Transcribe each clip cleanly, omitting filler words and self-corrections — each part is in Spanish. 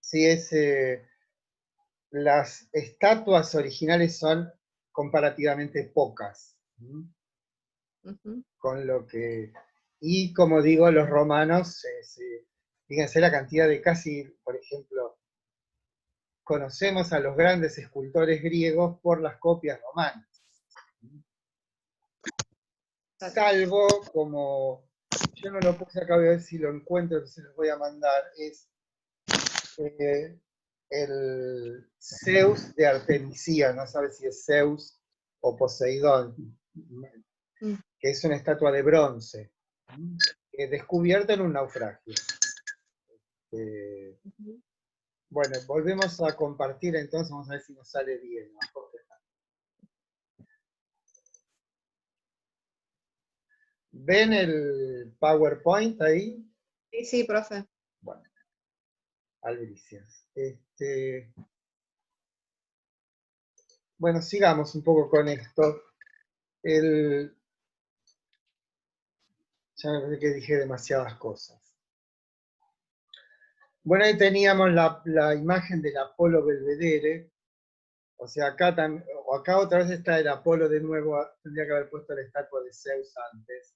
Sí, las estatuas originales son comparativamente pocas. Con lo que, y como digo, los romanos, fíjense la cantidad de casi, por ejemplo, conocemos a los grandes escultores griegos por las copias romanas. Salvo, como yo no lo puse acá, voy a ver si lo encuentro, se los voy a mandar, es el Zeus de Artemisía, no sabe si es Zeus o Poseidón, que es una estatua de bronce, descubierta en un naufragio. Bueno, volvemos a compartir entonces, vamos a ver si nos sale bien. ¿Ven el PowerPoint ahí? Sí, sí, profe. Bueno, albricias. Bueno, sigamos un poco con esto. Ya me parece que dije demasiadas cosas. Bueno, ahí teníamos la imagen del Apolo Belvedere. O sea, acá otra vez está el Apolo de nuevo. Tendría que haber puesto la estatua de Zeus antes.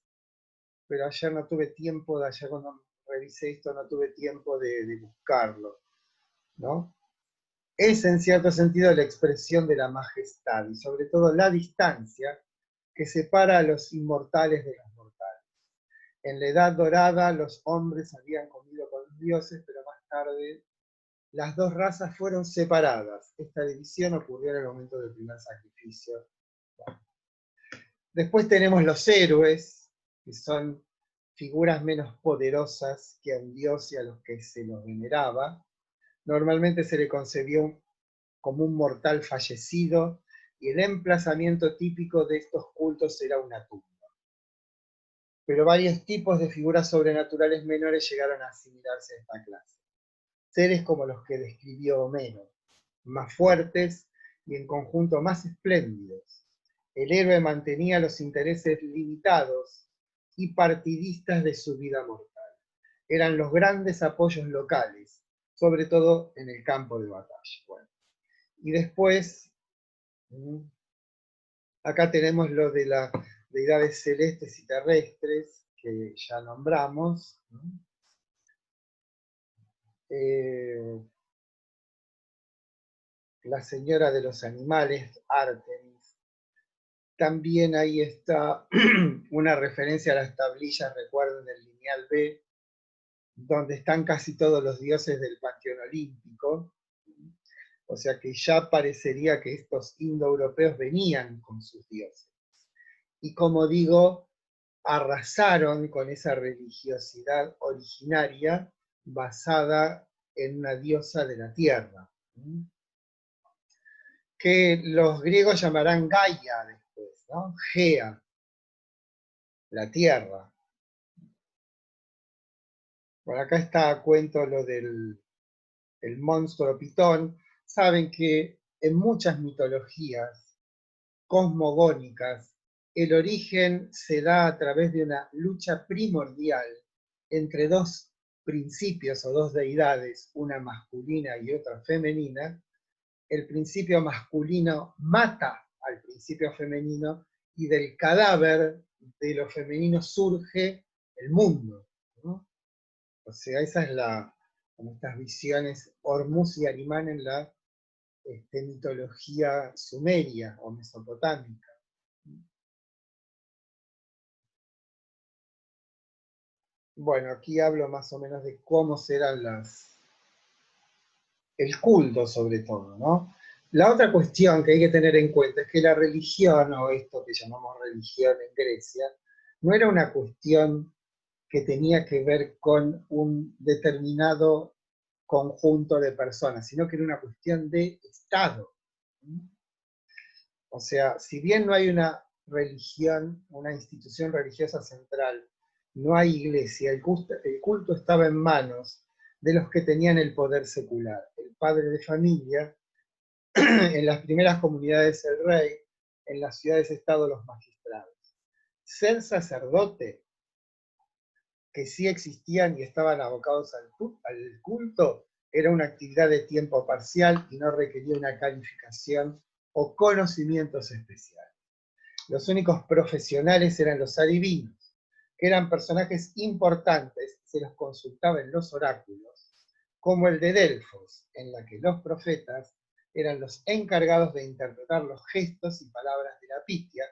Pero ayer no tuve tiempo, ayer cuando revisé esto no tuve tiempo de buscarlo, ¿no? Es en cierto sentido la expresión de la majestad y sobre todo la distancia que separa a los inmortales de los mortales. En la Edad Dorada los hombres habían comido con los dioses, pero más tarde las dos razas fueron separadas. Esta división ocurrió en el momento del primer sacrificio. Después tenemos los héroes, que son figuras menos poderosas que a un dios y a los que se los veneraba. Normalmente se le concebió como un mortal fallecido y el emplazamiento típico de estos cultos era una tumba. Pero varios tipos de figuras sobrenaturales menores llegaron a asimilarse a esta clase. Seres como los que describió Homero, más fuertes y en conjunto más espléndidos. El héroe mantenía los intereses limitados y partidistas de su vida mortal. Eran los grandes apoyos locales, sobre todo en el campo de batalla. Bueno, y después, acá tenemos lo de las deidades celestes y terrestres, que ya nombramos. La señora de los animales, Artemis. También ahí está una referencia a las tablillas, recuerden, del lineal B, donde están casi todos los dioses del panteón olímpico. O sea que ya parecería que estos indoeuropeos venían con sus dioses. Y como digo, arrasaron con esa religiosidad originaria basada en una diosa de la tierra, que los griegos llamarán Gaia después, ¿no? Gea, la tierra. Por acá está a cuento lo del el monstruo Pitón. Saben que en muchas mitologías cosmogónicas el origen se da a través de una lucha primordial entre dos principios o dos deidades, una masculina y otra femenina. El principio masculino mata al principio femenino y del cadáver de lo femenino surge el mundo, ¿no? O sea, esa es como estas visiones Hormuz y Arimán en la mitología sumeria o mesopotámica. Bueno, aquí hablo más o menos de cómo serán el culto sobre todo, ¿no? La otra cuestión que hay que tener en cuenta es que la religión, o esto que llamamos religión en Grecia, no era una cuestión que tenía que ver con un determinado conjunto de personas, sino que era una cuestión de Estado. O sea, si bien no hay una religión, una institución religiosa central, no hay iglesia, el culto estaba en manos de los que tenían el poder secular. El padre de familia, en las primeras comunidades el rey, en las ciudades-estado los magistrados. Ser sacerdote que sí existían y estaban abocados al culto, era una actividad de tiempo parcial y no requería una calificación o conocimientos especiales. Los únicos profesionales eran los adivinos, que eran personajes importantes, se los consultaba en los oráculos, como el de Delfos, en la que los profetas eran los encargados de interpretar los gestos y palabras de la Pitia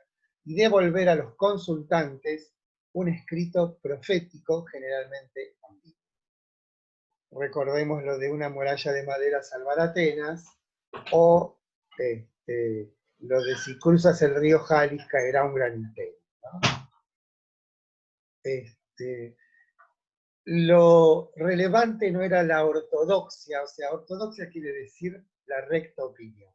y devolver a los consultantes un escrito profético generalmente ambiguo. Recordemos lo de una muralla de madera salvar Atenas, o lo de si cruzas el río Jalis caerá un gran imperio, ¿no? Lo relevante no era la ortodoxia, o sea, ortodoxia quiere decir la recta opinión,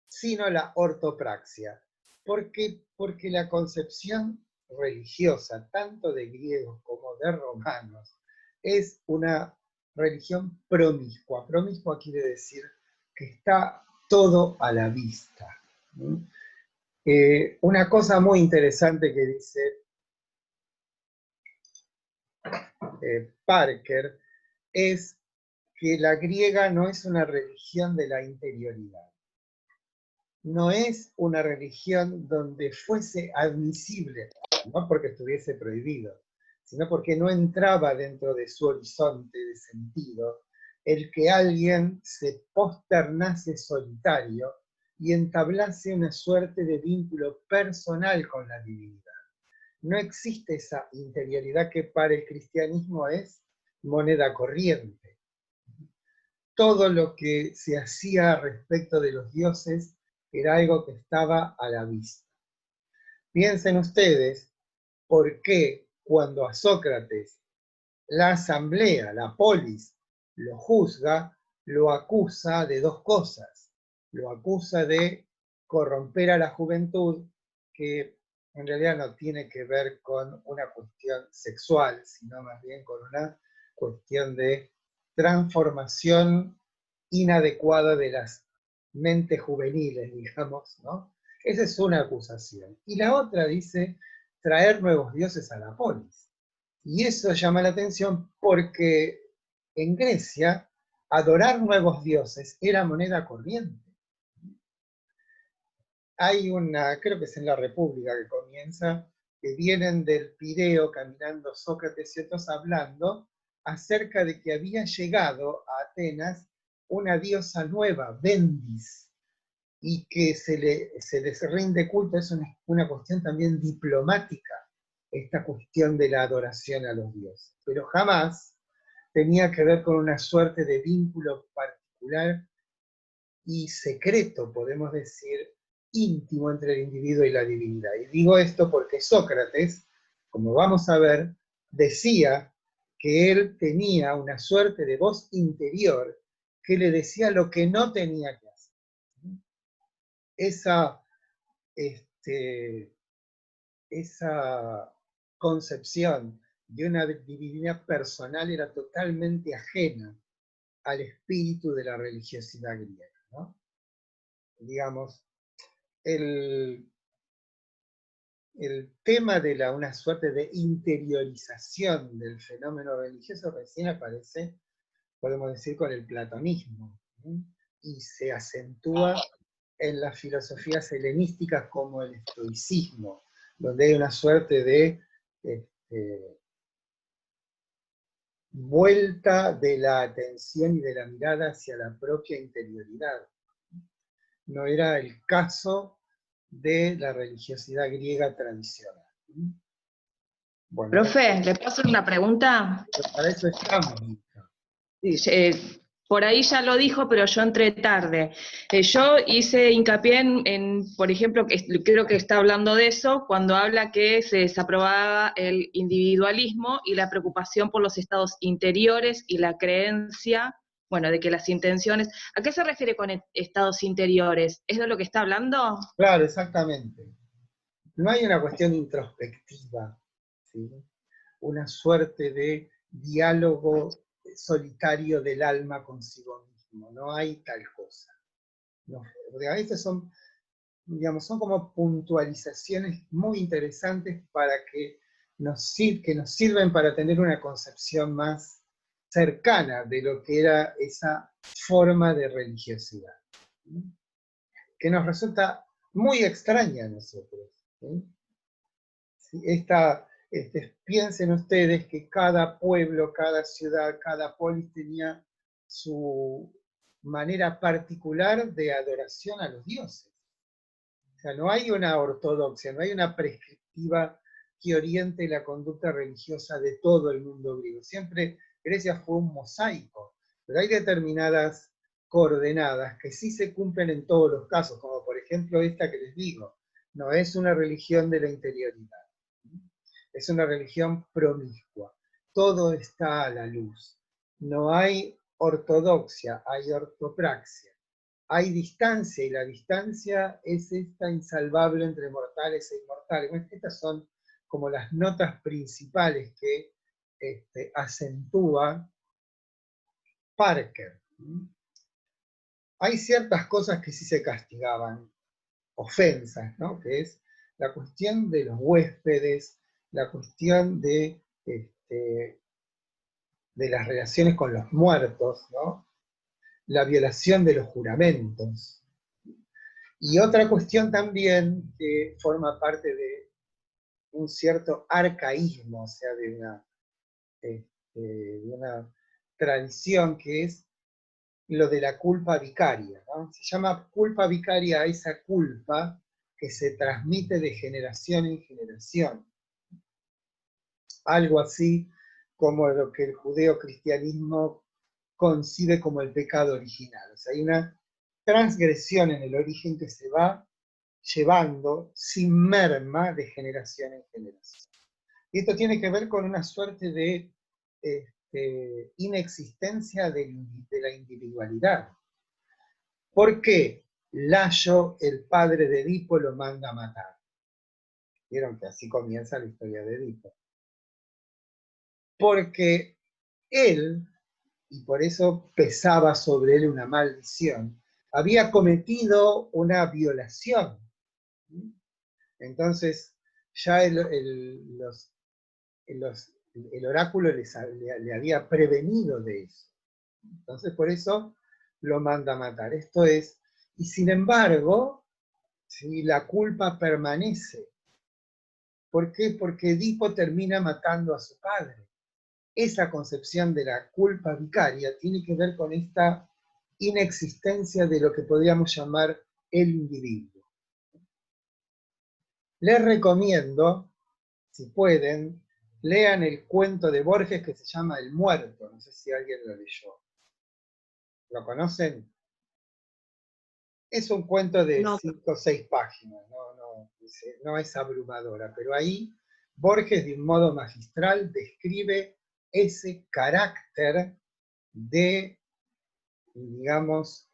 sino la ortopraxia. ¿Por qué? Porque la concepción religiosa, tanto de griegos como de romanos, es una religión promiscua. Promiscua quiere decir que está todo a la vista. Una cosa muy interesante que dice Parker es que la griega no es una religión de la interioridad. No es una religión donde fuese admisible, no porque estuviese prohibido, sino porque no entraba dentro de su horizonte de sentido el que alguien se posternase solitario y entablase una suerte de vínculo personal con la divinidad. No existe esa interioridad que para el cristianismo es moneda corriente. Todo lo que se hacía respecto de los dioses era algo que estaba a la vista. Piensen ustedes por qué cuando a Sócrates la asamblea, la polis, lo juzga, lo acusa de dos cosas. Lo acusa de corromper a la juventud, que en realidad no tiene que ver con una cuestión sexual, sino más bien con una cuestión de transformación inadecuada de las mentes juveniles, digamos, ¿no? Esa es una acusación. Y la otra dice traer nuevos dioses a la polis. Y eso llama la atención porque en Grecia adorar nuevos dioses era moneda corriente. Hay una, creo que es en la República que comienza, que vienen del Pireo caminando Sócrates y otros hablando acerca de que había llegado a Atenas una diosa nueva, Bendis, y que se les rinde culto. Es una cuestión también diplomática, esta cuestión de la adoración a los dioses. Pero jamás tenía que ver con una suerte de vínculo particular y secreto, podemos decir, íntimo entre el individuo y la divinidad. Y digo esto porque Sócrates, como vamos a ver, decía que él tenía una suerte de voz interior que le decía lo que no tenía que hacer. Esa concepción de una divinidad personal era totalmente ajena al espíritu de la religiosidad griega, ¿no? Digamos, el tema de una suerte de interiorización del fenómeno religioso recién aparece, podemos decir, con el platonismo, ¿sí? Y se acentúa en las filosofías helenísticas como el estoicismo, donde hay una suerte de vuelta de la atención y de la mirada hacia la propia interioridad. No era el caso de la religiosidad griega tradicional. Bueno, Profe, ¿le puedo hacer una pregunta? para eso estamos. Por ahí ya lo dijo, pero yo entré tarde. Yo hice hincapié por ejemplo, creo que está hablando de eso, cuando habla que se desaprobaba el individualismo y la preocupación por los estados interiores y la creencia, bueno, de que las intenciones... ¿A qué se refiere con estados interiores? ¿Es de lo que está hablando? Claro, exactamente. No hay una cuestión introspectiva, ¿sí? Una suerte de diálogo solitario del alma consigo mismo. No hay tal cosa. No, a veces son, digamos, son como puntualizaciones muy interesantes para que que nos sirven para tener una concepción más cercana de lo que era esa forma de religiosidad, que nos resulta muy extraña a nosotros. ¿Sí? Piensen ustedes que cada pueblo, cada ciudad, cada polis tenía su manera particular de adoración a los dioses. O sea, no hay una ortodoxia, no hay una prescriptiva que oriente la conducta religiosa de todo el mundo griego. Siempre Grecia fue un mosaico, pero hay determinadas coordenadas que sí se cumplen en todos los casos, como por ejemplo esta que les digo, no es una religión de la interioridad, es una religión promiscua, todo está a la luz, no hay ortodoxia, hay ortopraxia. Hay distancia, y la distancia es esta insalvable entre mortales e inmortales. Bueno, estas son como las notas principales que acentúa Parker. Hay ciertas cosas que sí se castigaban, ofensas, ¿no? Que es la cuestión de los huéspedes, la cuestión de las relaciones con los muertos, ¿no? La violación de los juramentos. Y otra cuestión también que forma parte de un cierto arcaísmo, o sea, de una tradición, que es lo de la culpa vicaria, ¿no? Se llama culpa vicaria a esa culpa que se transmite de generación en generación. Algo así como lo que el judeocristianismo concibe como el pecado original. O sea, hay una transgresión en el origen que se va llevando sin merma de generación en generación. Y esto tiene que ver con una suerte de inexistencia de la individualidad. ¿Por qué Layo, el padre de Edipo, lo manda a matar? Vieron que así comienza la historia de Edipo. Porque él, y por eso pesaba sobre él una maldición, había cometido una violación. Entonces, ya el oráculo le había prevenido de eso. Entonces, por eso lo manda a matar. Esto es, y sin embargo, si la culpa permanece. ¿Por qué? Porque Edipo termina matando a su padre. Esa concepción de la culpa vicaria tiene que ver con esta inexistencia de lo que podríamos llamar el individuo. Les recomiendo, si pueden, lean el cuento de Borges que se llama El Muerto. No sé si alguien lo leyó. ¿Lo conocen? Es un cuento de 5 o 6 páginas, no es abrumadora, pero ahí Borges de un modo magistral describe ese carácter de, digamos,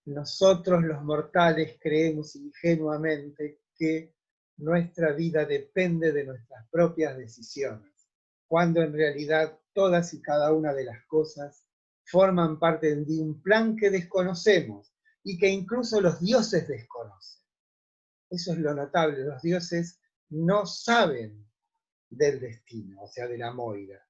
nosotros los mortales creemos ingenuamente que nuestra vida depende de nuestras propias decisiones, cuando en realidad todas y cada una de las cosas forman parte de un plan que desconocemos y que incluso los dioses desconocen. Eso es lo notable, los dioses no saben del destino, o sea, de la moira.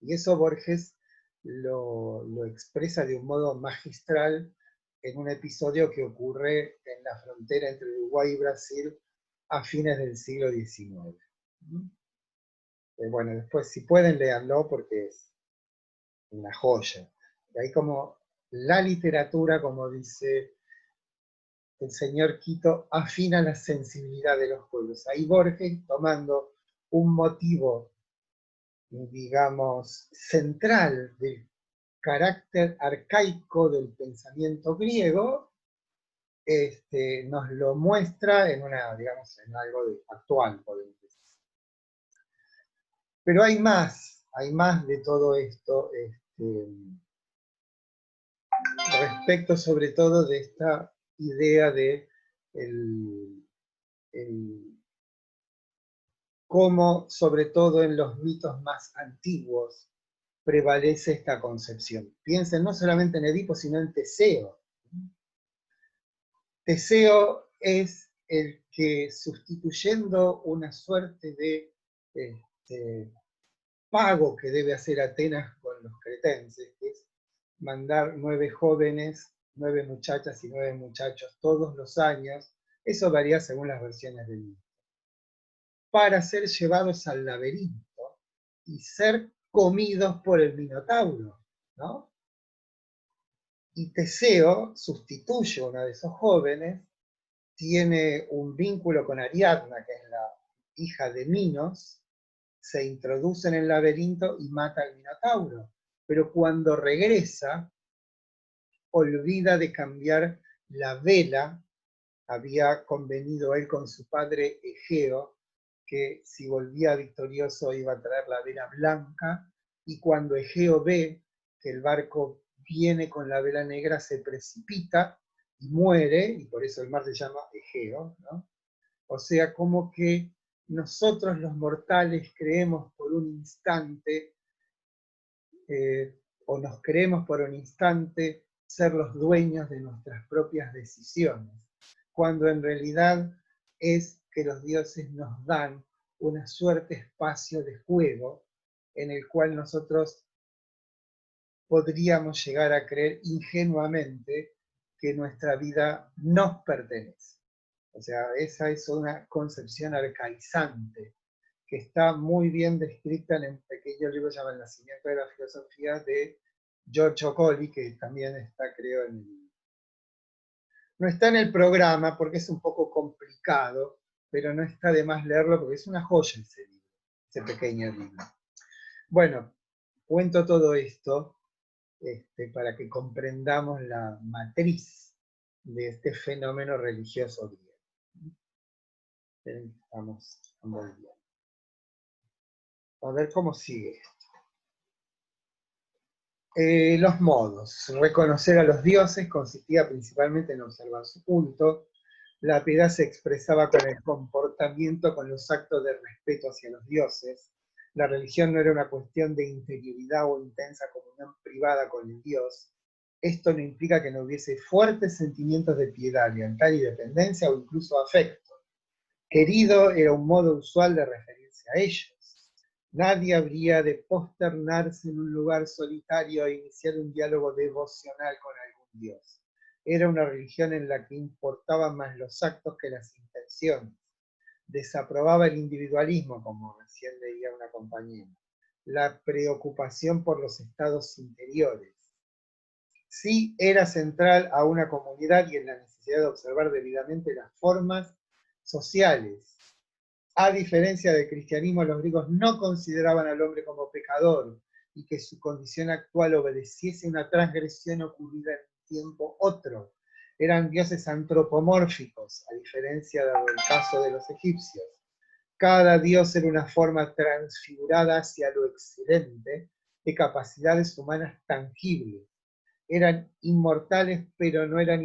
Y eso Borges lo expresa de un modo magistral en un episodio que ocurre en la frontera entre Uruguay y Brasil a fines del siglo XIX. Bueno, después si pueden leanlo porque es una joya. Y ahí como la literatura, como dice el señor Quito, afina la sensibilidad de los pueblos. Ahí Borges, tomando un motivo, digamos, central del carácter arcaico del pensamiento griego, nos lo muestra en en algo actual, podemos decir. Pero hay más de todo esto, respecto sobre todo de esta idea de cómo, sobre todo en los mitos más antiguos, prevalece esta concepción. Piensen no solamente en Edipo, sino en Teseo. Teseo es el que, sustituyendo una suerte de pago que debe hacer Atenas con los cretenses, que es mandar 9 jóvenes, 9 muchachas y 9 muchachos todos los años, eso varía según las versiones del libro, para ser llevados al laberinto y ser comidos por el Minotauro, ¿no? Y Teseo sustituye a uno de esos jóvenes, tiene un vínculo con Ariadna, que es la hija de Minos, se introduce en el laberinto y mata al Minotauro. Pero cuando regresa, olvida de cambiar la vela. Había convenido él con su padre Egeo, que si volvía victorioso iba a traer la vela blanca, y cuando Egeo ve que el barco viene con la vela negra, se precipita y muere, y por eso el mar se llama Egeo, ¿no? O sea, como que nosotros los mortales creemos por un instante, o nos creemos por un instante ser los dueños de nuestras propias decisiones, cuando en realidad es que los dioses nos dan una suerte espacio de juego en el cual nosotros podríamos llegar a creer ingenuamente que nuestra vida nos pertenece. O sea, esa es una concepción arcaizante que está muy bien descrita en un pequeño libro llamado El nacimiento de la filosofía de George Ocauley, que también está, creo, en el libro. No está en el programa porque es un poco complicado, pero no está de más leerlo porque es una joya ese libro, ese pequeño libro. Bueno, cuento todo esto para que comprendamos la matriz de este fenómeno religioso griego. Estamos volviendo. A ver cómo sigue esto. Los modos. Reconocer a los dioses consistía principalmente en observar su culto. La piedad se expresaba con el comportamiento, con los actos de respeto hacia los dioses. La religión no era una cuestión de interioridad o intensa comunión privada con el Dios. Esto no implica que no hubiese fuertes sentimientos de piedad, lealtad y dependencia o incluso afecto. Querido era un modo usual de referirse a ellos. Nadie habría de posternarse en un lugar solitario e iniciar un diálogo devocional con algún dios. Era una religión en la que importaban más los actos que las intenciones. Desaprobaba el individualismo, como recién leía una compañera, la preocupación por los estados interiores. Sí era central a una comunidad y en la necesidad de observar debidamente las formas sociales. A diferencia del cristianismo, los griegos no consideraban al hombre como pecador y que su condición actual obedeciese a una transgresión ocurrida en un tiempo otro. Eran dioses antropomórficos, a diferencia del caso de los egipcios. Cada dios era una forma transfigurada hacia lo excelente de capacidades humanas tangibles. Eran inmortales, pero no eran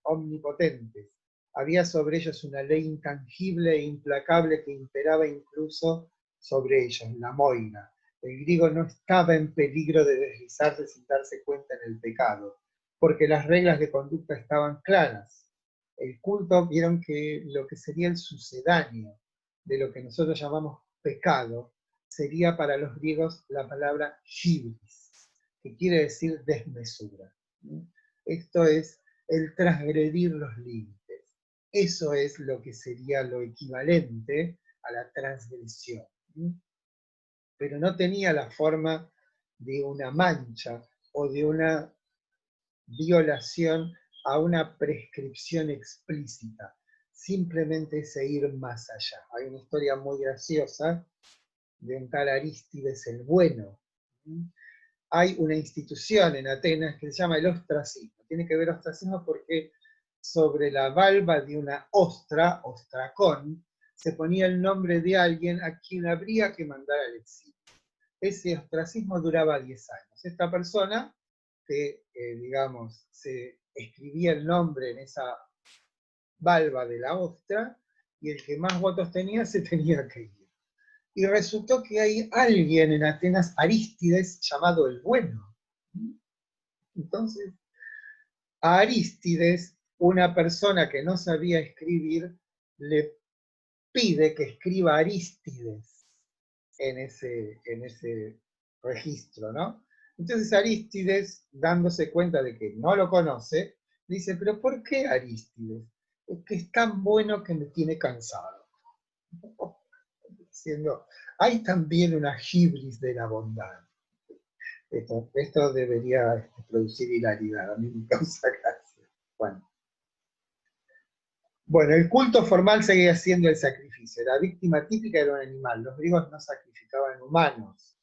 omnipotentes. Había sobre ellos una ley intangible e implacable que imperaba incluso sobre ellos, la moira. El griego no estaba en peligro de deslizarse sin darse cuenta en el pecado, porque las reglas de conducta estaban claras. El culto, vieron que lo que sería el sucedáneo de lo que nosotros llamamos pecado, sería para los griegos la palabra hibris, que quiere decir desmesura. Esto es el transgredir los límites. Eso es lo que sería lo equivalente a la transgresión. Pero no tenía la forma de una mancha o de una violación a una prescripción explícita. Simplemente ese ir más allá. Hay una historia muy graciosa de un tal Arístides el Bueno. Hay una institución en Atenas que se llama el ostracismo. Tiene que ver ostracismo porque sobre la valva de una ostra, ostracón, se ponía el nombre de alguien a quien habría que mandar al exilio. Ese ostracismo duraba 10 años. Esta persona, que digamos, se escribía el nombre en esa valva de la ostra, y el que más votos tenía se tenía que ir. Y resultó que hay alguien en Atenas, Arístides, llamado el Bueno. Entonces, a Arístides, una persona que no sabía escribir, le pide que escriba Arístides. en ese registro, ¿no? Entonces Arístides, dándose cuenta de que no lo conoce, dice, pero ¿por qué Arístides? Es que es tan bueno que me tiene cansado. Diciendo, hay también una hibris de la bondad. Esto debería producir hilaridad, a mí me causa gracia. Bueno, el culto formal seguía siendo el sacrificio. La víctima típica era un animal. Los griegos no sacrificaban humanos.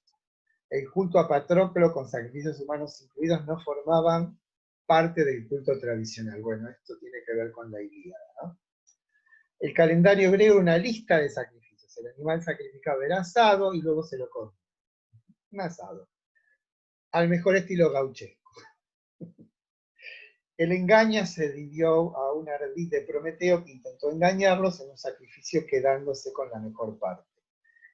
El culto a Patroclo con sacrificios humanos incluidos no formaban parte del culto tradicional. Bueno, esto tiene que ver con la Ilíada, ¿no? El calendario griego era una lista de sacrificios. El animal sacrificado era asado y luego se lo comía. Un asado. Al mejor estilo gauchesco. El engaño se debió a un ardid de Prometeo que intentó engañarlos en un sacrificio quedándose con la mejor parte.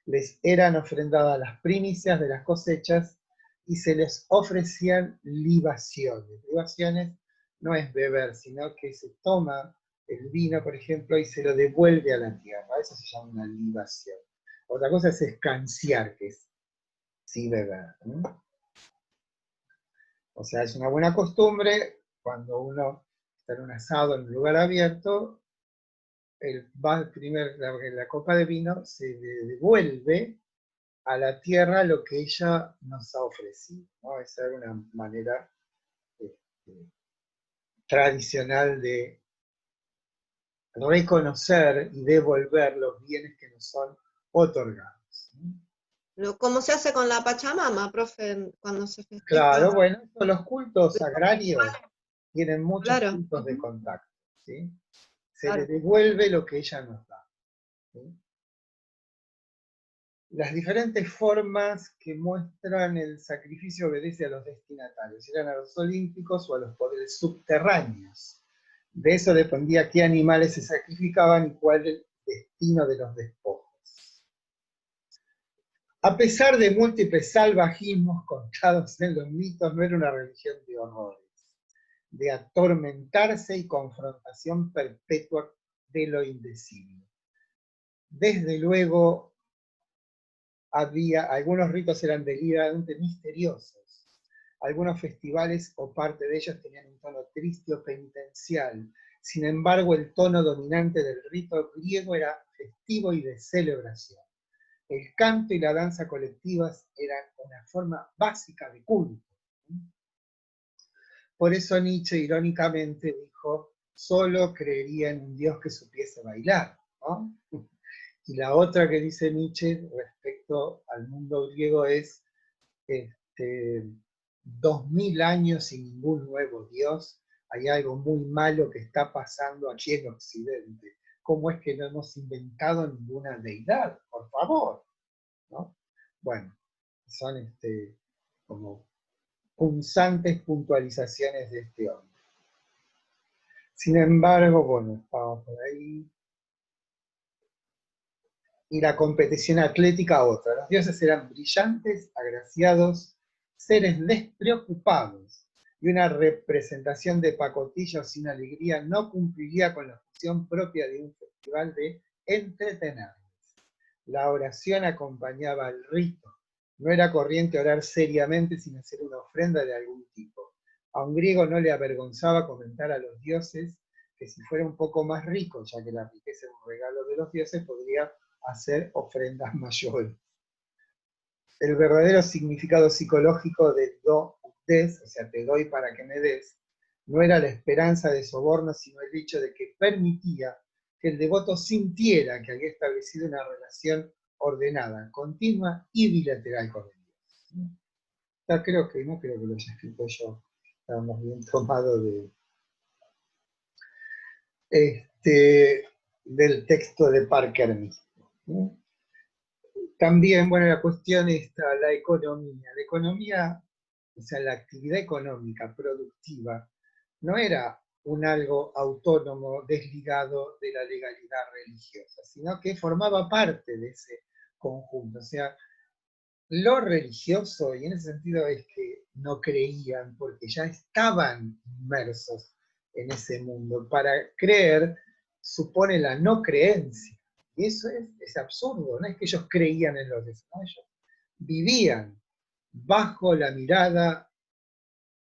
Les eran ofrendadas las primicias de las cosechas y se les ofrecían libaciones. Libaciones no es beber, sino que se toma el vino, por ejemplo, y se lo devuelve a la tierra. Eso se llama una libación. Otra cosa es escanciar, que es sí beber, ¿no? O sea, es una buena costumbre, cuando uno está en un asado en un lugar abierto, la copa de vino se le devuelve a la tierra lo que ella nos ha ofrecido, ¿no? Esa era una manera tradicional de reconocer y devolver los bienes que nos son otorgados, ¿no? ¿Cómo se hace con la Pachamama, profe, cuando se festeja? Claro, bueno, los cultos agrarios tienen muchos puntos de contacto, ¿sí? Se le devuelve lo que ella nos da, ¿sí? Las diferentes formas que muestran el sacrificio obedece a los destinatarios, eran a los olímpicos o a los poderes subterráneos. De eso dependía qué animales se sacrificaban y cuál el destino de los despojos. A pesar de múltiples salvajismos contados en los mitos, no era una religión de horrores, de atormentarse y confrontación perpetua de lo indecible. Desde luego, algunos ritos eran deliberadamente misteriosos, algunos festivales o parte de ellos tenían un tono triste o penitencial. Sin embargo, el tono dominante del rito griego era festivo y de celebración. El canto y la danza colectivas eran una forma básica de culto. Por eso Nietzsche irónicamente dijo, solo creería en un Dios que supiese bailar, ¿no? Y la otra que dice Nietzsche respecto al mundo griego es 2000 años sin ningún nuevo Dios, hay algo muy malo que está pasando aquí en Occidente. ¿Cómo es que no hemos inventado ninguna deidad? Por favor, ¿no? Bueno, son como punzantes puntualizaciones de este hombre. Sin embargo, bueno, vamos por ahí. Y la competición atlética otra. Los dioses eran brillantes, agraciados, seres despreocupados, y una representación de pacotillos sin alegría no cumpliría con la función propia de un festival de entretenerles. La oración acompañaba al rito. No era corriente orar seriamente sin hacer una ofrenda de algún tipo. A un griego no le avergonzaba comentar a los dioses que si fuera un poco más rico, ya que la riqueza es un regalo de los dioses, podría hacer ofrendas mayores. El verdadero significado psicológico de do des, o sea, te doy para que me des, no era la esperanza de soborno, sino el hecho de que permitía que el devoto sintiera que había establecido una relación ordenada, continua y bilateral con el Dios. No creo que lo haya escrito yo, estábamos bien tomados del texto de Parker mismo. También, bueno, la cuestión está la economía. La economía, o sea, la actividad económica productiva, no era un algo autónomo, desligado de la legalidad religiosa, sino que formaba parte de ese conjunto. O sea, lo religioso, y en ese sentido es que no creían, porque ya estaban inmersos en ese mundo. Para creer supone la no creencia, Y eso es absurdo, no es que ellos creían en los dioses, no, ellos vivían bajo la mirada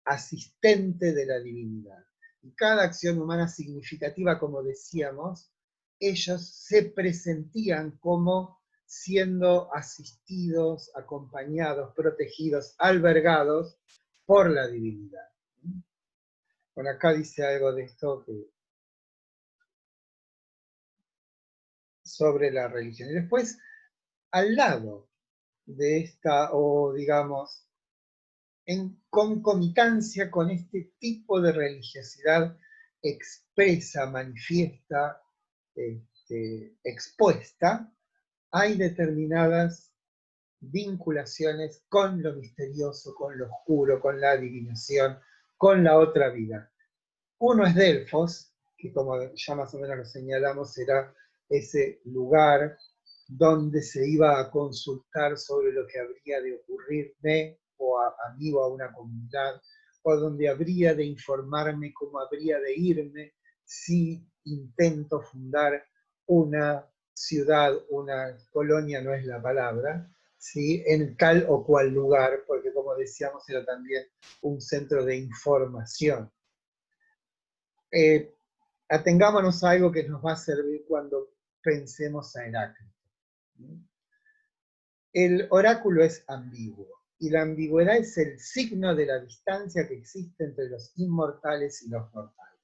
asistente de la divinidad. Y cada acción humana significativa, como decíamos, ellos se presentían como siendo asistidos, acompañados, protegidos, albergados por la divinidad. Bueno, acá dice algo de esto sobre la religión. Y después, al lado de esta, o digamos, en concomitancia con este tipo de religiosidad expresa, manifiesta, expuesta, hay determinadas vinculaciones con lo misterioso, con lo oscuro, con la adivinación, con la otra vida. Uno es Delfos, que como ya más o menos lo señalamos, era ese lugar donde se iba a consultar sobre lo que habría de ocurrirme o a mí o a una comunidad, o donde habría de informarme cómo habría de irme si intento fundar una ciudad, una colonia no es la palabra, ¿sí? En tal o cual lugar, porque como decíamos era también un centro de información. Atengámonos a algo que nos va a servir cuando pensemos a Heráclito. El oráculo es ambiguo, y la ambigüedad es el signo de la distancia que existe entre los inmortales y los mortales.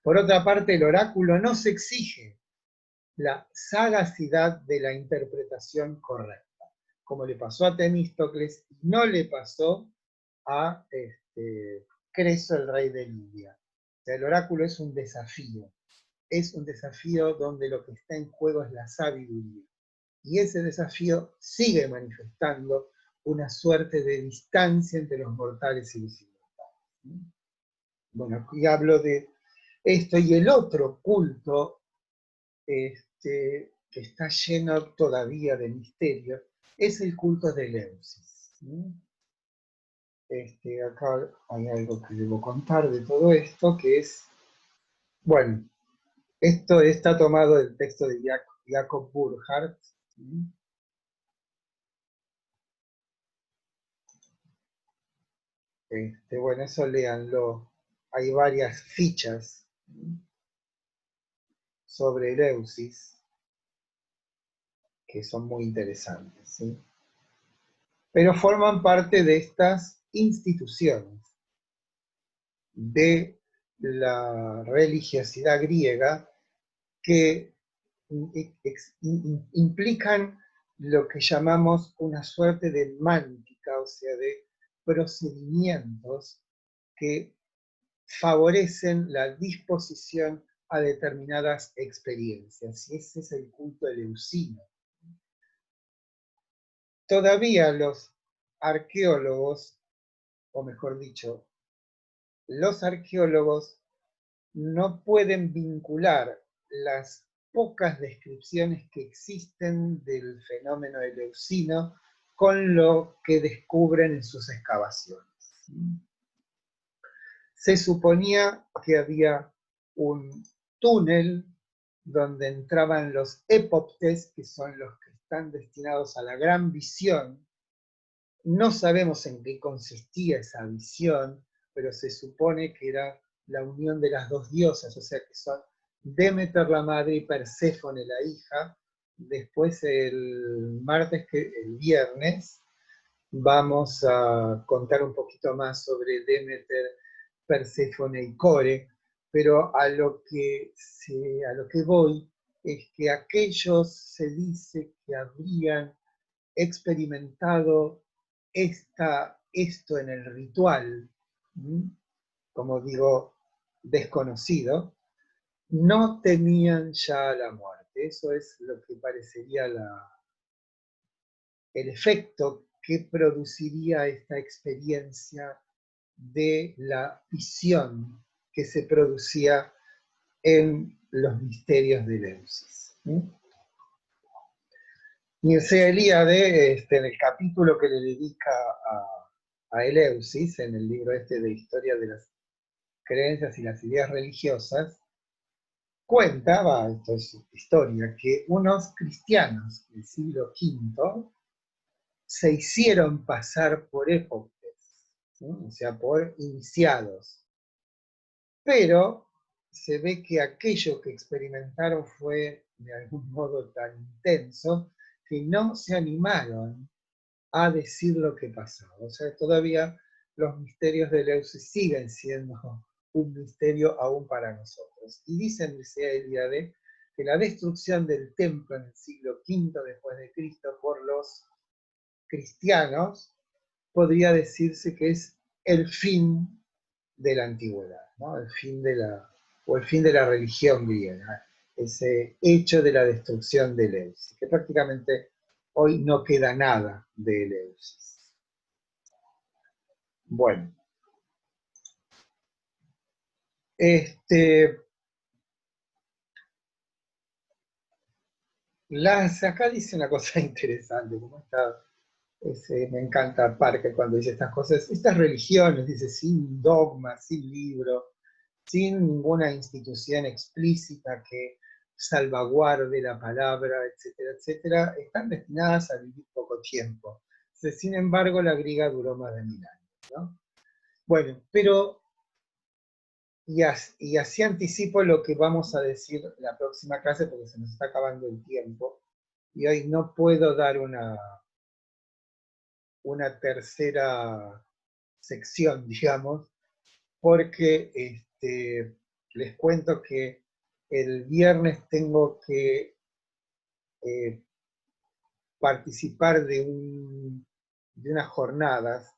Por otra parte, el oráculo no se exige la sagacidad de la interpretación correcta, como le pasó a Temístocles, no le pasó a Creso, el rey de Lidia. O sea, el oráculo es un desafío donde lo que está en juego es la sabiduría. Y ese desafío sigue manifestando una suerte de distancia entre los mortales y los inmortales. Bueno, aquí hablo de esto, y el otro culto que está lleno todavía de misterio es el culto de Eleusis. Acá hay algo que debo contar de todo esto, que es, bueno, esto está tomado del texto de Jacob Burckhardt. Bueno, eso léanlo. Hay varias fichas sobre Eleusis que son muy interesantes, ¿sí? Pero forman parte de estas instituciones de la religiosidad griega que implican lo que llamamos una suerte de mántica, o sea, de procedimientos que favorecen la disposición a determinadas experiencias, y ese es el culto eleusino. Todavía los arqueólogos, o mejor dicho, los arqueólogos no pueden vincular las pocas descripciones que existen del fenómeno eleusino con lo que descubren en sus excavaciones. Se suponía que había un túnel donde entraban los epoptes, que son los que están destinados a la gran visión. No sabemos en qué consistía esa visión, pero se supone que era la unión de las dos diosas, o sea que son Demeter la madre y Perséfone la hija. Después el viernes, vamos a contar un poquito más sobre Demeter, Perséfone y Core, pero a lo que voy es que aquellos se dice que habrían experimentado esto en el ritual, como digo, desconocido, no temían ya la muerte. Eso es lo que parecería el efecto que produciría esta experiencia de la visión que se producía en los misterios de Eleusis. Mircea Eliade, en el capítulo que le dedica a Eleusis, en el libro de Historia de las Creencias y las Ideas Religiosas, esto es historia, que unos cristianos del siglo V se hicieron pasar por épopes, ¿no? O sea, por iniciados. Pero se ve que aquello que experimentaron fue de algún modo tan intenso que no se animaron a decir lo que pasaba. O sea, todavía los misterios de Eleusis siguen siendo un misterio aún para nosotros. Y dicen, decía Eliade, que la destrucción del templo en el siglo V después de Cristo por los cristianos podría decirse que es el fin de la antigüedad, ¿no? El fin de la religión griega, ese hecho de la destrucción de Eleusis, que prácticamente hoy no queda nada de Eleusis. Bueno, acá dice una cosa interesante, como me encanta Parker cuando dice estas cosas, estas religiones, dice, sin dogma, sin libro, sin ninguna institución explícita que salvaguarde la palabra, etcétera, etcétera, están destinadas a vivir poco tiempo. Sin embargo, la griega duró más de 1000 años, ¿no? Bueno, pero, y así anticipo lo que vamos a decir la próxima clase, porque se nos está acabando el tiempo, y hoy no puedo dar una tercera sección, digamos, porque les cuento que el viernes tengo que participar de unas jornadas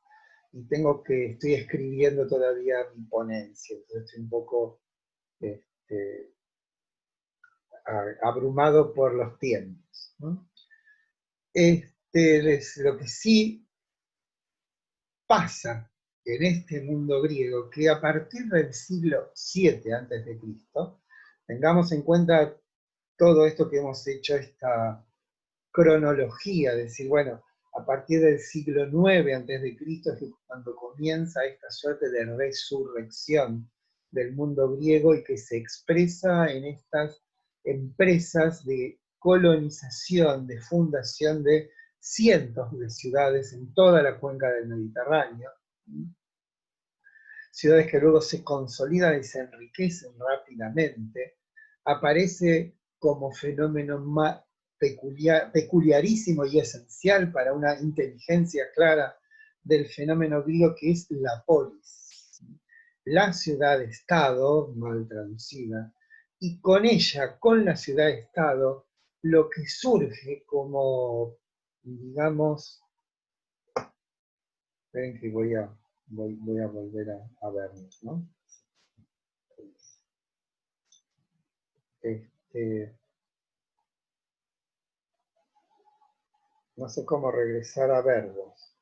y estoy escribiendo todavía mi ponencia, entonces estoy un poco abrumado por los tiempos, ¿no? Lo que sí pasa en este mundo griego, que a partir del siglo VII a.C., tengamos en cuenta todo esto que hemos hecho, esta cronología, es decir, bueno, a partir del siglo IX a.C. es cuando comienza esta suerte de resurrección del mundo griego y que se expresa en estas empresas de colonización, de fundación de cientos de ciudades en toda la cuenca del Mediterráneo, ciudades que luego se consolidan y se enriquecen rápidamente, aparece como fenómeno más peculiarísimo y esencial para una inteligencia clara del fenómeno griego, que es la polis, la ciudad-estado, mal traducida, y con ella, con la ciudad-estado, lo que surge como, digamos, esperen que voy a volver a vernos, ¿no? No sé cómo regresar a verlos.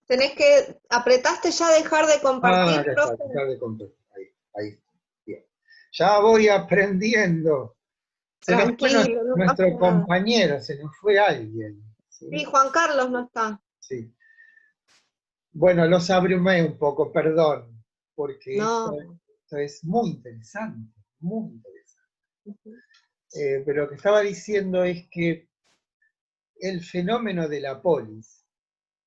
Tenés que, apretaste ya dejar de compartir, ya profe. está, dejar de compartir. Ahí. Bien. Ya voy aprendiendo. Se nos fue Tranquilo, no pasa nuestro nada. compañero, se nos fue alguien. Sí, Juan Carlos no está. Sí. Bueno, los abrumé un poco, perdón, porque No. esto es muy interesante, muy interesante. Pero lo que estaba diciendo es que el fenómeno de la polis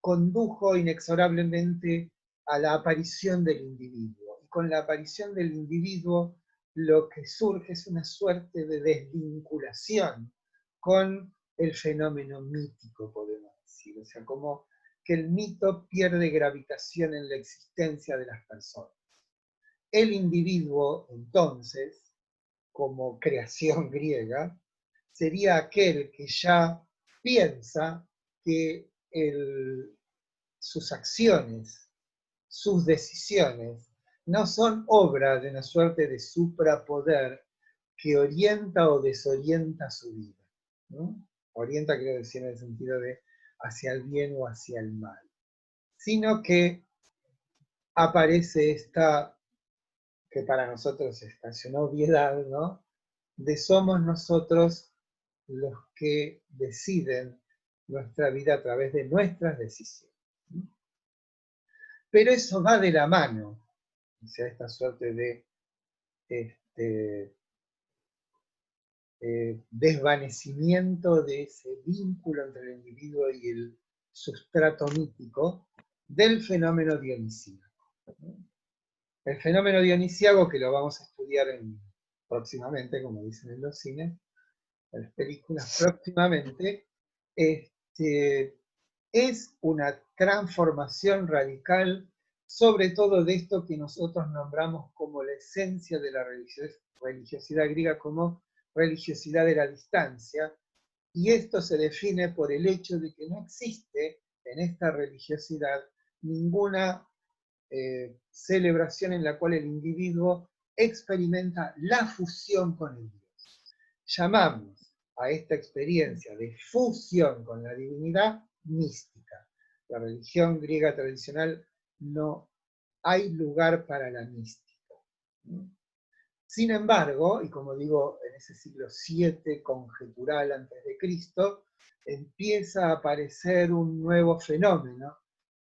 condujo inexorablemente a la aparición del individuo. Y con la aparición del individuo, lo que surge es una suerte de desvinculación con el fenómeno mítico, podemos decir. O sea, como que el mito pierde gravitación en la existencia de las personas. El individuo, entonces, como creación griega, sería aquel que ya piensa que sus acciones, sus decisiones, no son obra de una suerte de suprapoder que orienta o desorienta su vida, ¿no? Orienta, quiero decir, en el sentido de hacia el bien o hacia el mal, sino que aparece esta, que para nosotros es casi una obviedad, ¿no? De somos nosotros los que deciden nuestra vida a través de nuestras decisiones. Pero eso va de la mano, o sea, esta suerte de desvanecimiento de ese vínculo entre el individuo y el sustrato mítico del fenómeno dionisíaco. El fenómeno dionisíaco, que lo vamos a estudiar próximamente, como dicen en los cines, en las películas próximamente, es una transformación radical, sobre todo de esto que nosotros nombramos como la esencia de la religiosidad griega, como religiosidad de la distancia, y esto se define por el hecho de que no existe en esta religiosidad ninguna celebración en la cual el individuo experimenta la fusión con el Dios. Llamamos a esta experiencia de fusión con la divinidad mística. La religión griega tradicional no hay lugar para la mística. Sin embargo, y como digo, en ese siglo VII conjetural antes de Cristo, empieza a aparecer un nuevo fenómeno,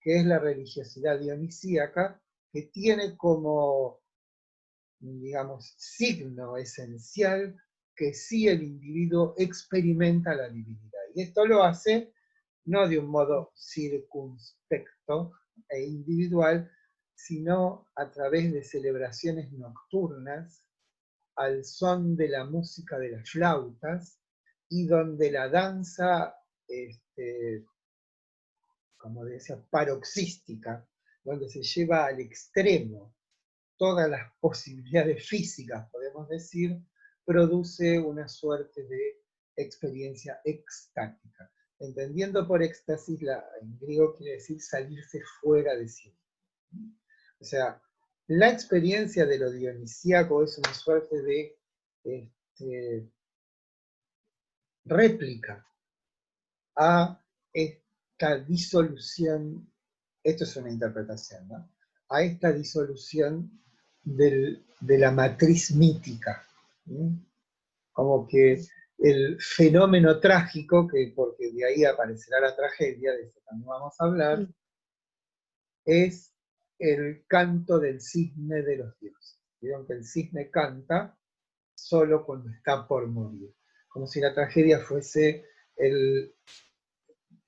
que es la religiosidad dionisíaca, que tiene como, digamos, signo esencial que sí el individuo experimenta la divinidad. Y esto lo hace no de un modo circunspecto e individual, sino a través de celebraciones nocturnas, al son de la música de las flautas, y donde la danza, como decía, paroxística, donde se lleva al extremo todas las posibilidades físicas, podemos decir, produce una suerte de experiencia extática. Entendiendo por éxtasis, en griego quiere decir salirse fuera de sí. O sea, la experiencia de lo dionisíaco es una suerte de réplica a esta disolución, esto es una interpretación, ¿no? A esta disolución de la matriz mítica. Como que el fenómeno trágico, porque de ahí aparecerá la tragedia, de eso también vamos a hablar, es el canto del cisne de los dioses. Vieron que el cisne canta solo cuando está por morir. Como si la tragedia fuese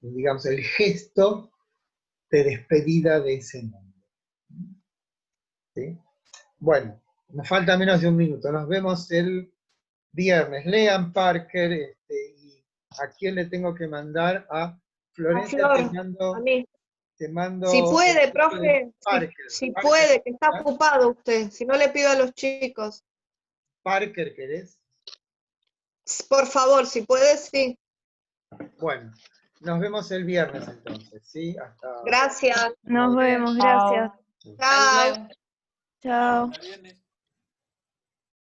digamos, el gesto de despedida de ese mundo. ¿Sí? Bueno, nos falta menos de un minuto. Nos vemos el viernes. Lean Parker, y ¿a quién le tengo que mandar? A Florencia. Flor, a mí. Te mando si puede, profe, Parker. si Parker, puede, que está ¿verdad? ocupado usted, si no le pido a los chicos. Parker, ¿querés? Por favor, si puede, sí. Bueno, nos vemos el viernes entonces, ¿sí? Hasta... Gracias. Nos vemos, gracias. Chao. Chao. Hasta el viernes.